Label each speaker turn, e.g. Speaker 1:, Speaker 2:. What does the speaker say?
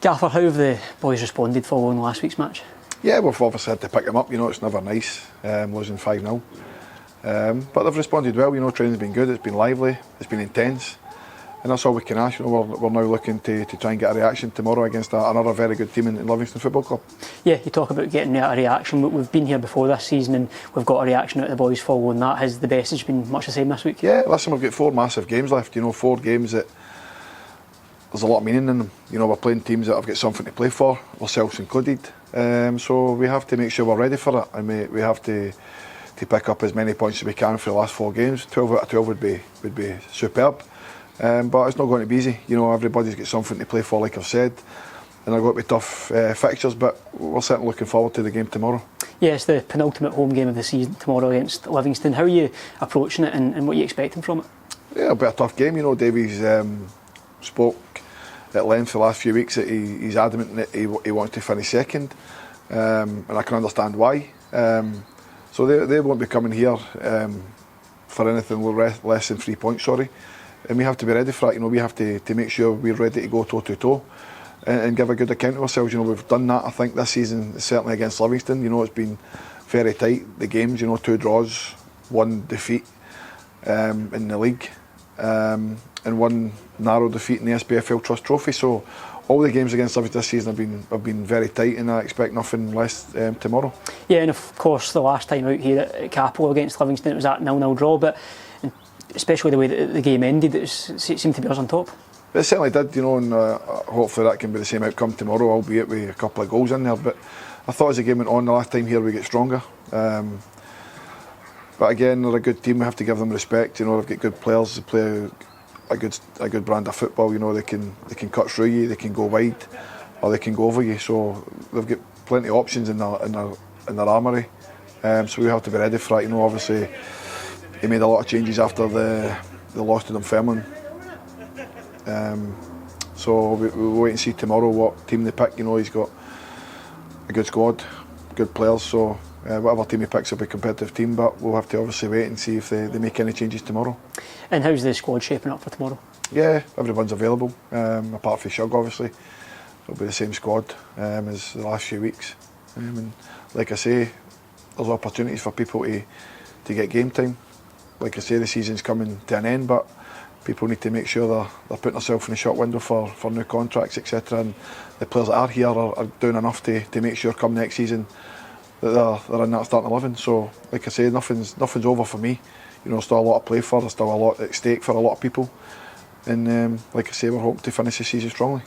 Speaker 1: Gaffer, how have the boys responded following last week's match?
Speaker 2: Yeah, we've obviously had to pick them up. It's never nice losing 5-0. But they've responded well. Training's been good, it's been lively, it's been intense. And that's all we can ask. We're now looking to try and get a reaction tomorrow against another very good team in Livingston Football Club. Yeah,
Speaker 1: you talk about getting a reaction, but we've been here before this season and we've got a reaction out of the boys following that. Has the message been much the same this week?
Speaker 2: Yeah, listen, we've got 4 massive games left. 4 games that there's a lot of meaning in them. We're playing teams that have got something to play for, ourselves included. So we have to make sure we're ready for it, and we have to pick up as many points as we can for the last 4 games. 12 out of 12 would be superb. But it's not going to be easy. Everybody's got something to play for, like I've said, and they're going to be tough fixtures, but we're certainly looking forward to the game tomorrow.
Speaker 1: Yeah, it's the penultimate home game of the season tomorrow against Livingston. How are you approaching it and what are you expecting from it?
Speaker 2: Yeah, it'll be a tough game. Davies spoke at length the last few weeks that he's adamant that he wants to finish second, and I can understand why. So they won't be coming here for anything less than 3 points, and we have to be ready for it. We have to make sure we're ready to go toe-to-toe and give a good account of ourselves. We've done that, I think, this season, certainly against Livingston. It's been very tight, the games, 2 draws, 1 defeat in the league, and 1 narrow defeat in the SPFL Trust Trophy. So all the games against Livingston this season have been very tight, and I expect nothing less tomorrow. Yeah,
Speaker 1: and of course the last time out here at Capello against Livingston, it was that 0-0 draw, but especially the way that the game ended, it seemed to be us on top.
Speaker 2: It certainly did, and hopefully that can be the same outcome tomorrow, albeit with a couple of goals in there. But I thought as the game went on, the last time here we get stronger. But again, they're a good team, we have to give them respect. They've got good players, they play a good brand of football. They can cut through you, they can go wide, or they can go over you. So they've got plenty of options in their armoury. So we have to be ready for it. Obviously, he made a lot of changes after the loss to Dunfermline. So we'll wait and see tomorrow what team they pick. He's got a good squad, good players. So whatever team he picks will be a competitive team, but we'll have to obviously wait and see if they make any changes tomorrow.
Speaker 1: And how's the squad shaping up for tomorrow?
Speaker 2: Yeah, everyone's available, apart from Shug, obviously. It'll be the same squad as the last few weeks. And like I say, there's opportunities for people to get game time. Like I say, the season's coming to an end, but people need to make sure they're putting themselves in the shop window for new contracts, etc. And the players that are here are doing enough to make sure come next season that they're in that starting 11. So, like I say, nothing's over for me. There's still a lot to play for. There's still a lot at stake for a lot of people. And like I say, we're hoping to finish the season strongly.